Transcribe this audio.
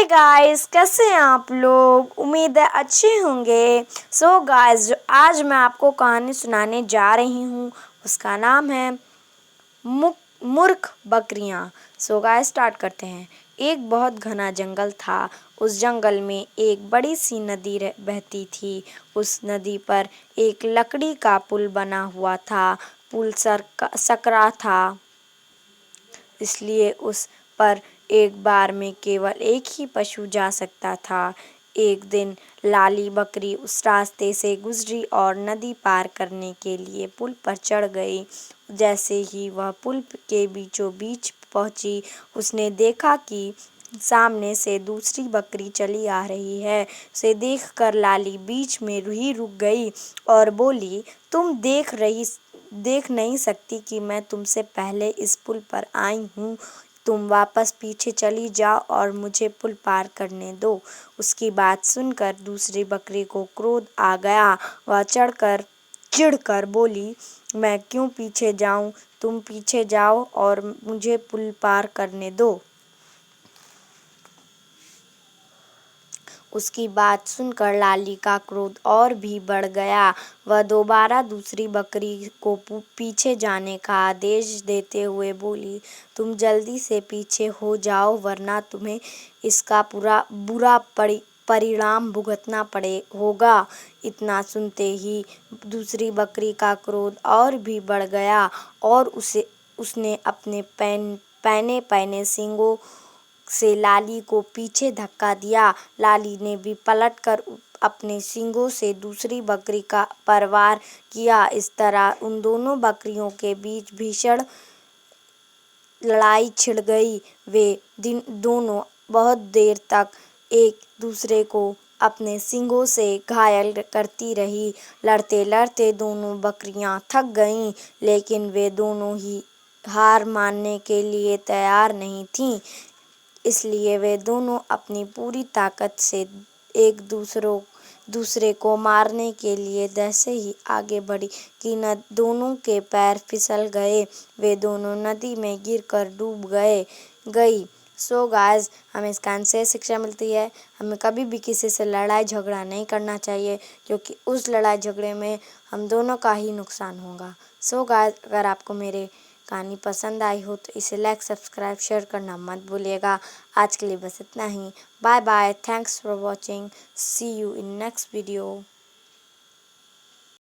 Guys, कैसे हैं आप लोग। उम्मीद है अच्छे होंगे। सो गाइस, जो आज मैं आपको कहानी सुनाने जा रही हूँ उसका नाम है मूर्ख बकरियाँ। सो गाइस, स्टार्ट करते हैं। एक बहुत घना जंगल था। उस जंगल में एक बड़ी सी नदी बहती थी। उस नदी पर एक लकड़ी का पुल बना हुआ था। पुल सकरा था, इसलिए उस पर एक बार में केवल एक ही पशु जा सकता था। एक दिन लाली बकरी उस रास्ते से गुजरी और नदी पार करने के लिए पुल पर चढ़ गई। जैसे ही वह पुल के बीचों बीच पहुंची, उसने देखा कि सामने से दूसरी बकरी चली आ रही है। उसे देखकर लाली बीच में ही रुक गई और बोली, तुम देख नहीं सकती कि मैं तुमसे पहले इस पुल पर आई हूँ। तुम वापस पीछे चली जाओ और मुझे पुल पार करने दो। उसकी बात सुनकर दूसरी बकरी को क्रोध आ गया। वह चिढ़कर बोली, मैं क्यों पीछे जाऊँ, तुम पीछे जाओ और मुझे पुल पार करने दो। उसकी बात सुनकर लाली का क्रोध और भी बढ़ गया। वह दोबारा दूसरी बकरी को पीछे जाने का आदेश देते हुए बोली, तुम जल्दी से पीछे हो जाओ वरना तुम्हें इसका बुरा परिणाम भुगतना होगा। इतना सुनते ही दूसरी बकरी का क्रोध और भी बढ़ गया और उसने अपने पैने पैने सींगों से लाली को पीछे धक्का दिया। लाली ने भी पलटकर अपने सींगों से दूसरी बकरी का परवार किया। इस तरह उन दोनों बकरियों के बीच भीषण लड़ाई छिड़ गई। वे दोनों बहुत देर तक एक दूसरे को अपने सींगों से घायल करती रही। लड़ते लड़ते दोनों बकरियां थक गईं, लेकिन वे दोनों ही हार मानने के लिए तैयार नहीं थीं। इसलिए वे दोनों अपनी पूरी ताकत से एक दूसरे को मारने के लिए जैसे ही आगे बढ़ी कि दोनों के पैर फिसल गए। वे दोनों नदी में गिरकर डूब गई। सो गाइस, हमें इस कहानी से शिक्षा मिलती है, हमें कभी भी किसी से लड़ाई झगड़ा नहीं करना चाहिए, क्योंकि उस लड़ाई झगड़े में हम दोनों का ही नुकसान होगा। सो गाइस, अगर आपको मेरे कहानी पसंद आई हो तो इसे लाइक, सब्सक्राइब, शेयर करना मत भूलिएगा। आज के लिए बस इतना ही। Bye bye, thanks for watching, see you in next video.